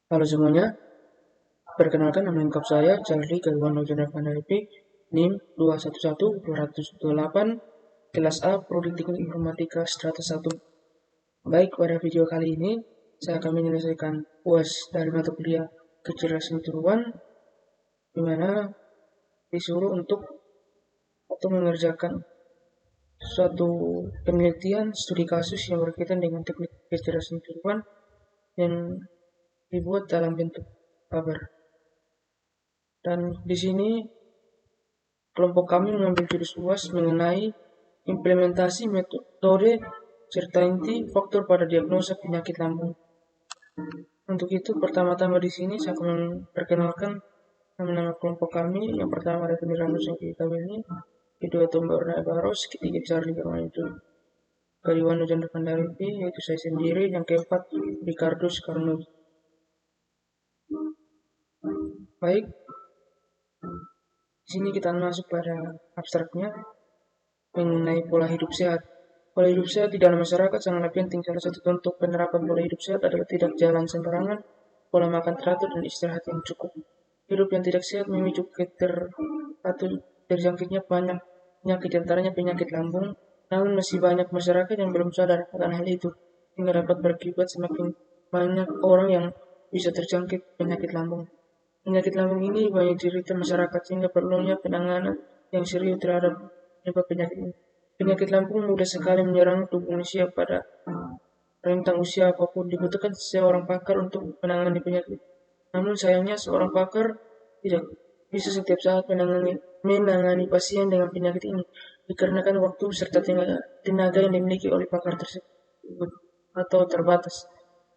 Halo semuanya, perkenalkan nama lengkap saya Charlie Galwano Jonathan LP, NIM 211228, kelas A Prodi Teknik Informatika Strata 1. Baik, pada video kali ini saya akan menyelesaikan UAS dari mata kuliah kecerdasan tiruan, di mana disuruh untuk atau mengerjakan suatu penelitian studi kasus yang berkaitan dengan teknik kecerdasan tiruan yang dibuat dalam bentuk kabar. Dan di sini kelompok kami mengambil jurus UAS mengenai implementasi metode serta inti faktor pada diagnosa penyakit lambung. Untuk itu, pertama-tama di sini saya akan memperkenalkan nama-nama kelompok kami. Yang pertama ada Peniramus yang kita ini, kedua Tombak Baros, ketiga Charlie itu Kariwano Janda Pandaripi, yaitu saya sendiri, yang keempat Ricardo Soekarno. Baik, di sini kita masuk pada abstraknya mengenai pola hidup sehat. Pola hidup sehat di dalam masyarakat sangatlah penting. Salah satu contoh penerapan pola hidup sehat adalah tidak jalan sembarangan, pola makan teratur, dan istirahat yang cukup. Hidup yang tidak sehat memicu terjangkitnya banyak penyakit, antaranya penyakit lambung. Namun masih banyak masyarakat yang belum sadar akan hal itu, hingga dapat berakibat semakin banyak orang yang bisa terjangkit penyakit lambung. Penyakit lambung ini banyak diderita masyarakat sehingga perlunya penanganan yang serius terhadap penyebab penyakit ini. Penyakit lambung mudah sekali menyerang tubuh manusia pada rentang usia apapun. Dibutuhkan seorang pakar untuk menangani penyakit. Namun sayangnya seorang pakar tidak bisa setiap saat menangani pasien dengan penyakit ini, dikarenakan waktu serta tenaga yang dimiliki oleh pakar tersebut atau terbatas.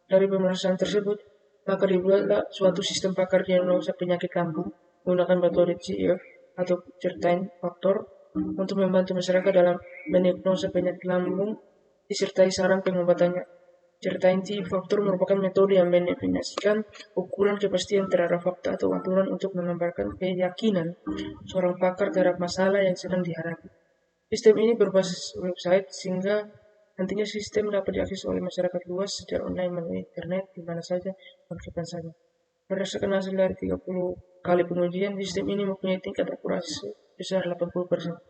Dari pemeriksaan tersebut, maka dibuatlah suatu sistem pakar diagnosa penyakit lambung menggunakan metode CF atau certain faktor untuk membantu masyarakat dalam mendiagnosa penyakit lambung disertai saran pengobatannya. Certain faktor merupakan metode yang mendefinisikan ukuran kepastian terhadap fakta atau aturan untuk menggambarkan keyakinan seorang pakar terhadap masalah yang sedang dihadapi. Sistem ini berbasis website sehingga nantinya sistem dapat diakses oleh masyarakat luas secara online melalui internet di mana saja dan kapan saja. Berdasarkan hasil dari 30 kali pengujian, sistem ini mempunyai tingkat akurasi besar 80%.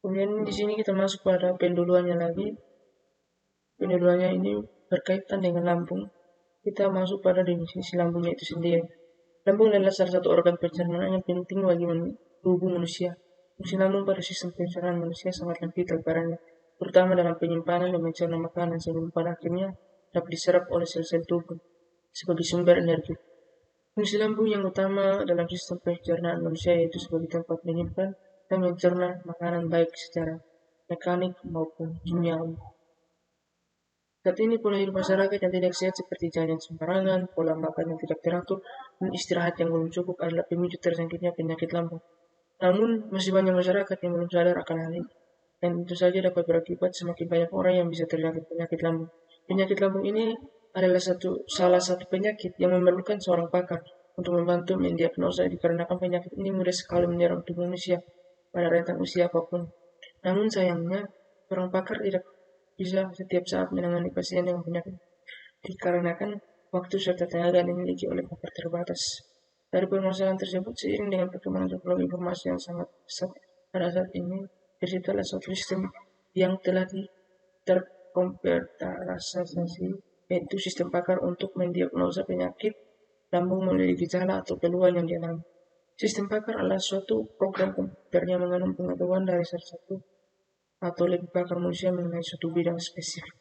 Kemudian di sini kita masuk pada penduluannya lagi. Penduluannya ini berkaitan dengan lambung. Kita masuk pada definisi lambungnya itu sendiri. Lambung adalah salah satu organ pencernaan yang penting bagi tubuh manusia. Fungsi lambung pada sistem pencernaan manusia sangatlah vital perannya, terutama dalam penyimpanan dan mencerna makanan sebelum pada akhirnya dapat diserap oleh sel-sel tubuh sebagai sumber energi. Fungsi lambung yang utama dalam sistem pencernaan manusia yaitu sebagai tempat menyimpan dan mencerna makanan baik secara mekanik maupun kimiawi. Saat ini pola hidup masyarakat yang tidak sehat seperti jalan sembarangan, pola makan yang tidak teratur, dan istirahat yang belum cukup adalah pemicu terjangkitnya penyakit lambung. Namun, masih banyak masyarakat yang belum sadar akan hal ini, dan tentu saja dapat berakibat semakin banyak orang yang bisa terjangkit penyakit lambung. Penyakit lambung ini adalah salah satu penyakit yang memerlukan seorang pakar untuk membantu mendiagnosa dikarenakan penyakit ini mudah sekali menyerang tubuh manusia pada rentang usia apapun. Namun sayangnya, seorang pakar tidak bisa setiap saat menangani pasien dengan penyakit dikarenakan waktu serta tenaga yang dimiliki oleh pakar terbatas. Dari permasalahan tersebut, seiring dengan perkembangan teknologi informasi yang sangat pesat pada saat ini, terciptalah suatu sistem yang telah terkomputerisasi, yaitu sistem pakar untuk mendiagnosa penyakit lambung melalui gejala atau keluhan yang dialami. Sistem pakar adalah suatu program komputer yang mengandung pengetahuan dari salah satu atau lebih pakar manusia mengenai suatu bidang spesifik.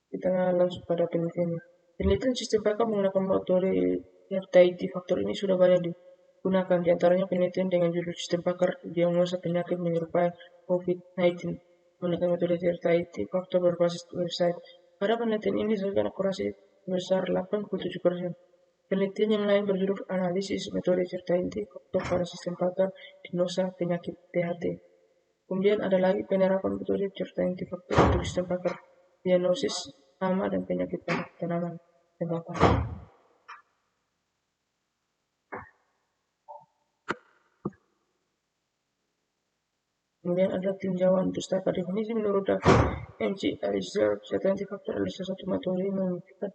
Kita langsung pada penelitiannya. Penelitian sistem pakar menggunakan metode RTIT faktor ini sudah banyak digunakan, diantaranya penelitian dengan judul sistem pakar diagnosa penyakit menyerupai COVID-19 menggunakan metode RTIT faktor berbasis website. Pada penelitian ini disebutkan akurasi sebesar 87%. Penelitian yang lain berjudul analisis metode RTIT faktor pada sistem pakar diagnosa penyakit THT. Kemudian ada lagi penerapan metode RTIT faktor untuk sistem pakar diagnosis hama dan penyakit pada tanaman dan papan. Kemudian ada tinjauan pustaka definisi menurut David M.C. Alistair, certainty factor adalah salah satu metode yang membuktikan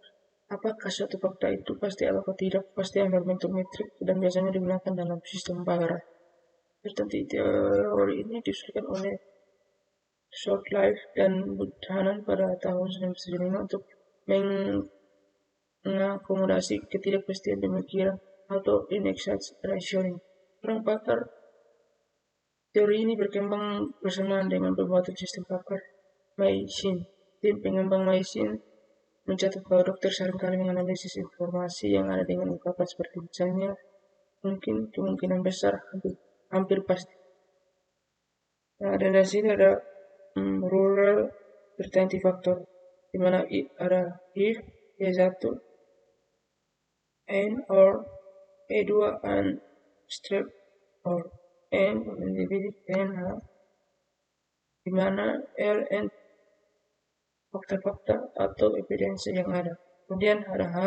apakah suatu fakta itu pasti atau tidak pasti yang berbentuk metrik dan biasanya digunakan dalam sistem bayaran. Certainty teori ini diusulkan oleh Shortlife dan Buchanan pada tahun 1995 untuk mengakomodasi ketidakpastian pemikiran atau inexact rationing. Orang pakar teori ini berkembang bersamaan dengan pembuatan sistem pakar Maysin. Tim pengembang Maysin mencatat bahwa dokter seringkali menganalisis informasi yang ada dengan ungkapan seperti misalnya mungkin, kemungkinan besar, hampir pasti. Nah, dan dari sini ada rural certainty factor, di mana ada if, Y1, and or E2 and strip or N individu and H, di mana L and fakta-fakta atau evidensi yang ada. Kemudian ada H,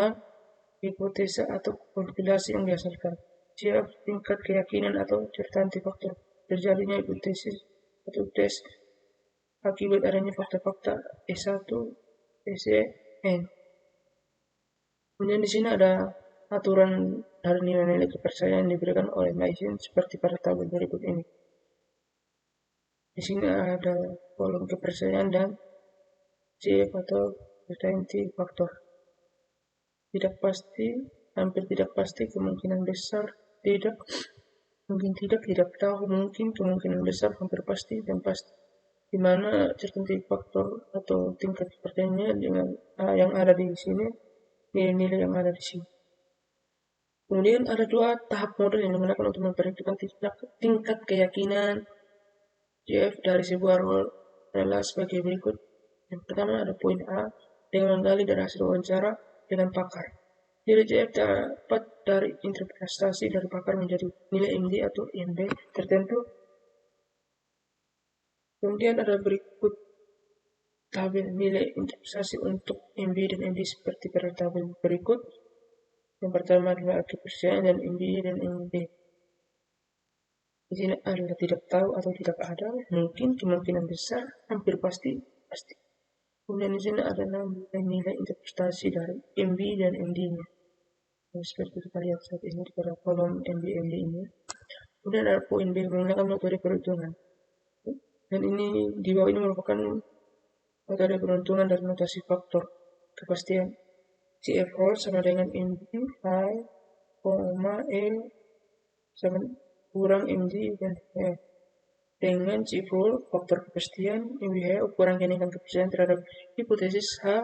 hipotesa atau kompilasi yang dihasilkan. Siap tingkat keyakinan atau certainty faktor, terjadinya hipotesis atau tes akibat adanya fakta-fakta E1, EC, N. Kemudian di sini ada aturan dari nilai-nilai kepercayaan yang diberikan oleh Maysin seperti pada tabel berikut ini. Di sini ada kolom kepercayaan dan CF atau certainty factor. Tidak pasti, hampir tidak pasti, kemungkinan besar, tidak, mungkin tidak tahu, mungkin, kemungkinan besar, hampir pasti, dan pasti. Di mana certainty factor atau tingkat kepercayaannya dengan yang ada di sini, nilai-nilai yang ada di sini. Kemudian ada dua tahap model yang digunakan untuk memperhitungkan tingkat keyakinan JF dari sebuah role adalah sebagai berikut. Yang pertama ada poin A, dengan menggali dari hasil wawancara dengan pakar. Nilai JF dapat dari interpretasi dari pakar menjadi nilai MD atau IMB tertentu. Kemudian ada berikut tabel nilai interpretasi untuk MB dan MD seperti pada tabel berikut. Yang pertama adalah kepercayaan dan MB dan MD. Di sini adalah tidak tahu atau tidak ada, mungkin, kemungkinan besar, hampir pasti, pasti. Kemudian di sini ada nilai interpretasi dari MB dan MD-nya. Seperti kita lihat saat ini pada kolom MB ini. Kemudian ada poin B menggunakan metode perhitungan. Dan ini di bawah ini merupakan metode perhitungan dari notasi faktor kepastian. CF roll sama dengan MB, I, L sama kurang MD dan H. Dengan CF roll faktor kepastian MBH ukuran kenaikan kepercayaan terhadap hipotesis H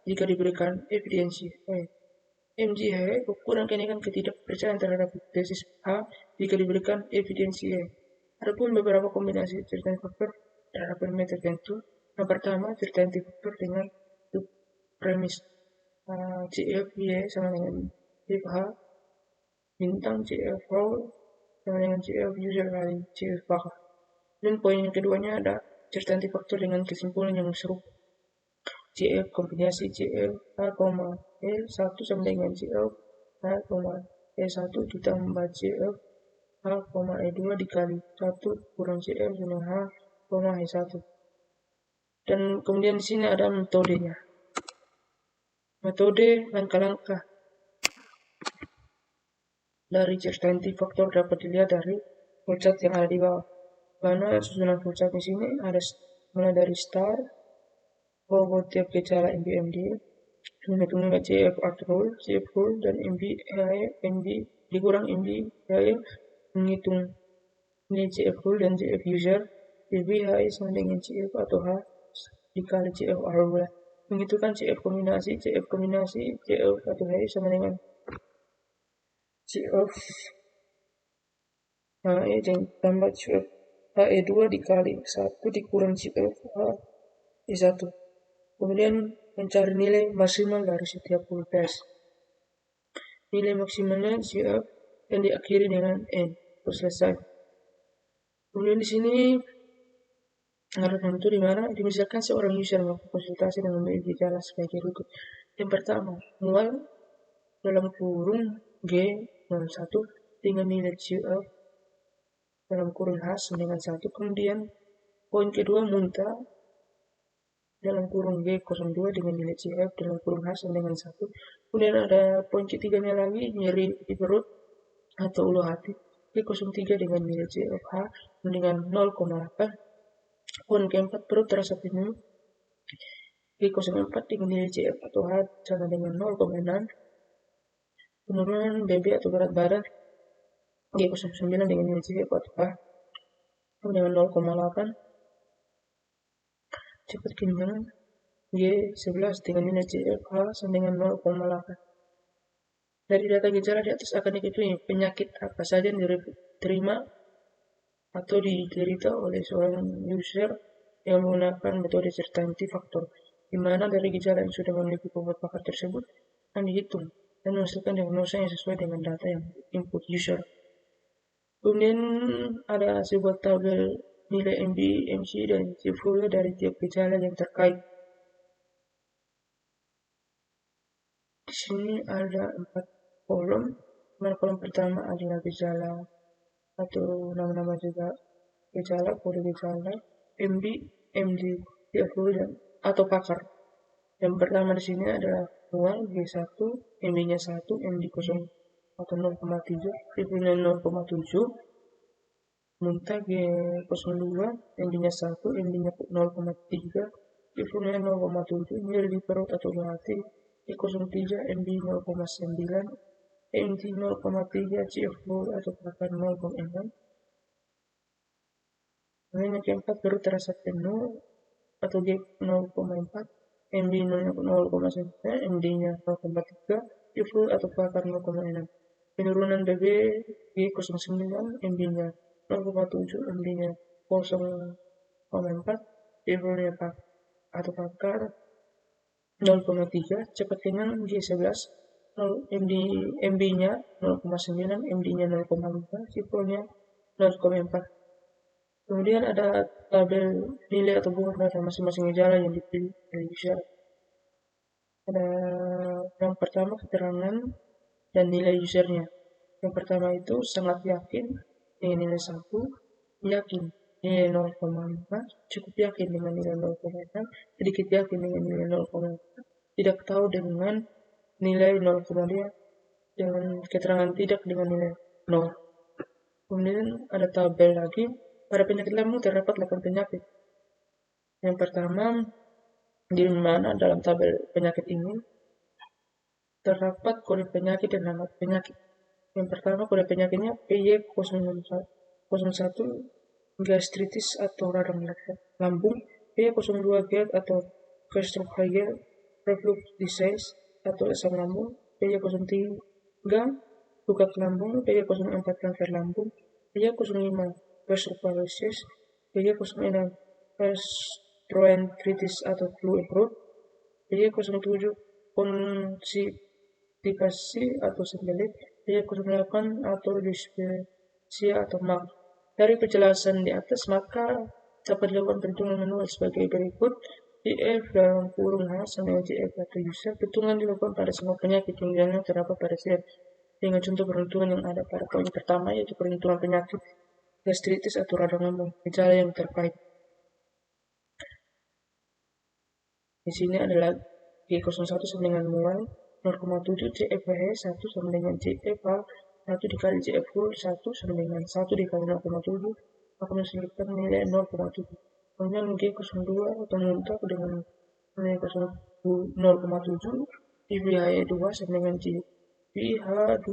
jika diberikan evidensi H. MGH ukuran kenaikan ketidakpercayaan terhadap hipotesis H jika diberikan evidensi H. Adapun beberapa kombinasi certainty factor terhadap premis tertentu. Yang pertama, certainty factor dengan premis CF Y sama dengan if H bintang CF roll sama dengan CF user kali CF bakar. Dan poin yang keduanya ada certainty factor dengan kesimpulan yang serupa. CF kombinasi CF H, E1 sama dengan CF H, E1 ditambah CF H, E2 dikali 1 kurang CF dengan H, E1. Dan kemudian di sini ada metodenya. Metode langkah-langkah dari certainty factor dapat dilihat dari flowchart yang ada di bawah. Karena susunan flowchart di sini ada mulai dari start, bahwa tiap gejala MBMD, menghitung CF rule, CF rule, dan MB dikurang MB menghitung nilai CF rule dan CF user, MBH sama dengan CF atau H dikali CF rule. Menghitungkan CF kombinasi CF atau H sama dengan CF HE dan tambah CF HE2 dikali 1 dikurang CF HE1. Kemudian mencari nilai maksimal dari setiap full test. Nilai maksimalnya CF yang diakhiri dengan N. Selesai. Kemudian di sini Ada tentu di mana dimisalkan seorang user melakukan konsultasi dengan memilih gejala sebagai berikut. Yang pertama, mulai dalam kurung G01 dengan nilai CF dalam kurung H dengan 1. Kemudian poin kedua, muntah dalam kurung G02 dengan nilai CF dalam kurung H dengan 1. Kemudian ada poin ketiganya lagi, nyeri di perut atau ulu hati G03 dengan nilai CFH dengan 0,8. Poin keempat, perut terasa penuh G04 dengan nilai CF atau H sama dengan 0,6. Penurunan BB atau berat badan G09 dengan nilai CF atau H sama dengan 0,8. Cepat kenyang G11 dengan nilai CFH sama dengan 0,8. Dari data gejala di atas akan diketahui penyakit apa saja yang diterima atau diderita oleh seorang user yang menggunakan metode certainty factor, di mana dari gejala yang sudah memiliki pembuat pakar tersebut akan dihitung dan menghasilkan diagnosa yang sesuai dengan data yang input user. Kemudian ada sebuah tabel nilai MB, MC, dan C-value dari tiap gejala yang terkait. Di sini ada 4 kolom. Kolom pertama adalah gejala atau nama-nama juga gejala, kode gejala, MB, MD, C-value atau pakar. Yang pertama di sini adalah mual G1, MB-nya 1, MD 0 atau 0,3, C-value-nya 0,7. Muntah G02, MD-nya 1, MD-nya 0,3, C-value-nya 0,7, nyeri di perut atau di hati G03, MD 0,9, MD 0,3, CF-value atau pakar 0,6. Kemudian yang keempat, perut terasa penuh atau G0,4, MD 0,9, MD-nya 0,3, CF-value atau pakar 0,6. Penurunan BB G09, MD-nya 0,7, MD-nya 0,4, CF-value atau pakar 0,3. Cepat kenyang G11, MB-nya 0,9, MD-nya 0,5, CF-value-nya 0,4. Kemudian ada tabel nilai atau bunga data masing-masing gejala yang dipilih oleh user. Ada yang pertama, keterangan dan nilai usernya. Yang pertama itu sangat yakin dengan nilai 1, yakin nilai 0,5, cukup yakin dengan nilai 0,6, sedikit yakin dengan nilai 0,4, tidak tahu dengan nilai 0,2, dengan keterangan tidak dengan nilai 0. Kemudian ada tabel lagi, pada penyakit lambung terdapat 8 penyakit. Yang pertama, di mana dalam tabel penyakit ini terdapat kode penyakit dan nama penyakit. Yang pertama, kode penyakitnya PY01 gastritis atau radang lambung, PY02 GERD atau gastroesophageal reflux disease atau asam lambung, PY03 ugat lambung, PY04 kanker lambung, PY05 gastroparesis, PY06 gastroenteritis atau flu perut, PY07 konstipasi atau sembelit, PY08 atau dyspepsia atau MAG. Dari penjelasan di atas, maka dapat dilakukan perhitungan manual sebagai berikut. GF dalam kurung H sama GF atau user. Perhitungan dilakukan pada semua penyakit yang terdapat pada slide dengan contoh perhitungan yang ada pada poin pertama, yaitu perhitungan penyakit gastritis atau radang lambung, gejala yang terkait. Di sini adalah G01 sama dengan mual 0,7, CFH 1 sama dengan CFH 1 dikali CF-value 1 sama dengan 1 dikali 0,7, maka menghasilkan nilai 0,7. Kemudian G02 atau muntah dengan nilai 0,7, CVH2 sama dengan CVH2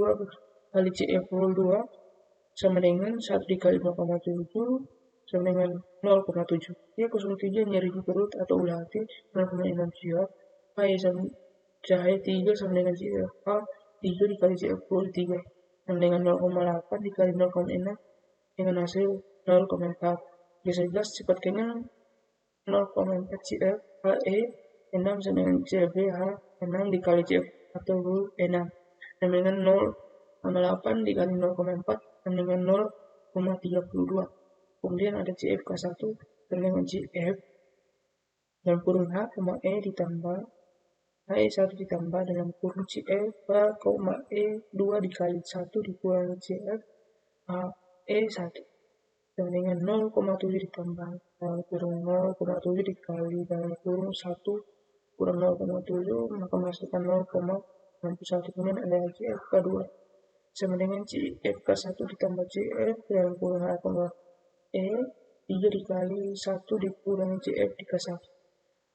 kali CF-value 2 sama dengan 1 dikali 0,7 sama dengan 0,7. G03 nyeri di perut atau ulah hati 0,6 CF, cahaya 3 sama dengan CF, 3 dikali CF-value 3 sama dengan 0,8 dikali 0,6 dengan hasil 0,4. G11 cepat kenyang 0,4 CF, HE 6 sama dengan CFH 6 dikali CF atau 6 sama dengan 0,8 dikali 0,4 sama dengan 0,32. Kemudian ada CFK1 dengan GF dalam kurung H, E ditambah HE1 ditambah dalam kurung CF, E 2 dikali 1 dikurangi CF HE1 sama dengan 0,7 ditambah dalam kurung 0,7 dikali dalam kurung 1 kurang 0,7 maka menghasilkan 0,61. Kemudian ada GFK2 sama dengan GFK1 ditambah GF dalam kurung H, E 3 dikali 1 dikurangi GF dikali 1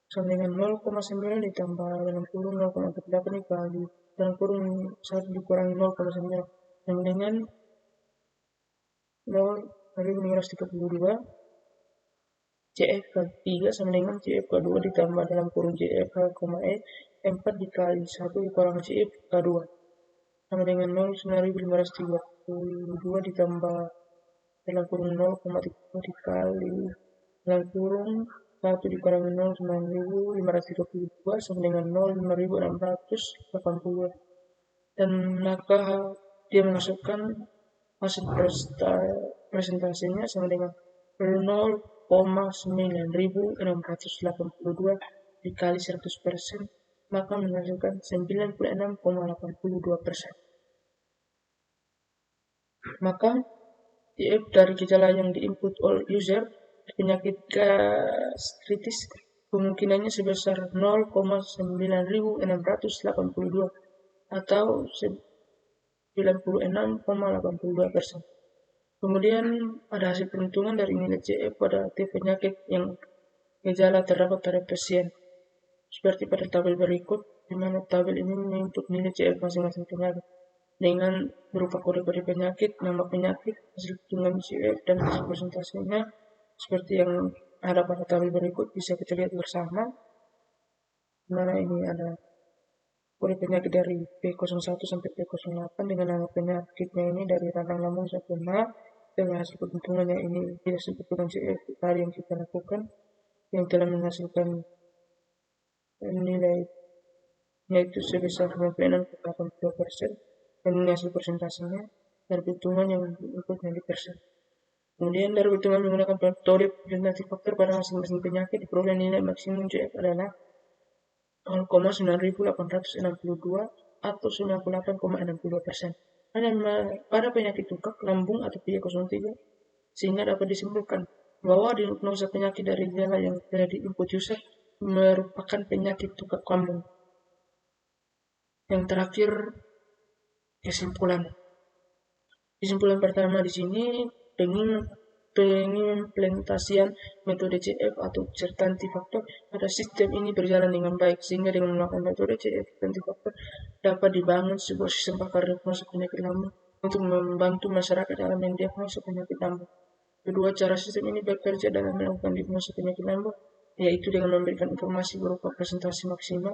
sama dengan 0,9 ditambah dalam kurung 0,48 dikali dalam kurung 1 dikurangi 0,9 sama dengan 0,532 CF ke-3 sama dengan CF ke-2 ditambah dalam kurung CF E 4 dikali 1 dikurangi CF ke-2 sama dengan 0,9532 ditambah dalam kurung 0,3 dikali dalam kurung 1 dikurangi 0,9522 sama dengan 0,5680 dan maka dia masukkan hasil presentasinya sama dengan 0,9682 dikali 100% maka menghasilkan 96,82%. Maka GF dari gejala yang diinput oleh user penyakit gastritis kemungkinannya sebesar 0,9682 atau 96,82%. Kemudian ada hasil perhitungan dari nilai CF pada tiap penyakit yang gejala terdapat pada pasien. Seperti pada tabel berikut, di mana tabel ini menginput nilai CF masing-masing penyakit dengan berupa kode-kode penyakit, nama penyakit, hasil hitungan CF, dan hasil presentasinya seperti yang ada pada tabel berikut bisa kita lihat bersama. Mana ini ada kode penyakit dari P01 sampai P08 dengan nama penyakitnya ini dari radang lambung sampai nah dengan hasil perhitungannya ini tidak sebutkan CF tadi yang kita lakukan yang telah menghasilkan nilai yaitu sebesar 96,82% dan ini hasil presentasinya dari perhitungan yang diinputnya di persen. Kemudian dari perhitungan menggunakan metode presentasi faktor pada masing-masing penyakit diperoleh nilai maksimum CF adalah 0,9862 atau 98,62%. Pada penyakit tukak lambung atau P03 sehingga dapat disimpulkan bahwa diagnosa penyakit dari gejala yang telah diinput user merupakan penyakit tukak lambung. Yang terakhir kesimpulan pertama di sini pengimplementasian metode CF atau certainty factor pada sistem ini berjalan dengan baik sehingga dengan melakukan metode CF certainty factor dapat dibangun sebuah sistem pakar diagnosa penyakit lambung untuk membantu masyarakat dalam mendiagnosa penyakit lambung. Kedua, cara sistem ini bekerja dalam melakukan diagnosa penyakit lambung yaitu dengan memberikan informasi berupa presentasi maksimal,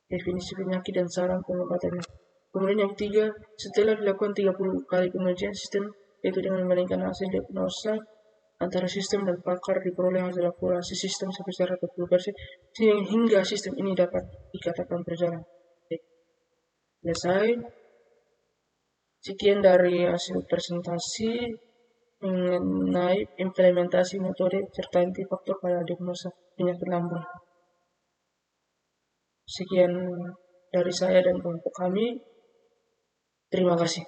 definisi penyakit dan saran pengobatannya. Kemudian yang ketiga, setelah dilakukan 30 kali pengujian sistem yaitu dengan membandingkan hasil diagnosa antara sistem dan pakar diperoleh hasil akurasi sistem sebesar 80% hingga sistem ini dapat dikatakan berjalan. Selesai. Sekian dari hasil presentasi mengenai implementasi metode certainty faktor pada diagnosa penyakit lambung. Sekian dari saya dan kelompok kami. Terima kasih.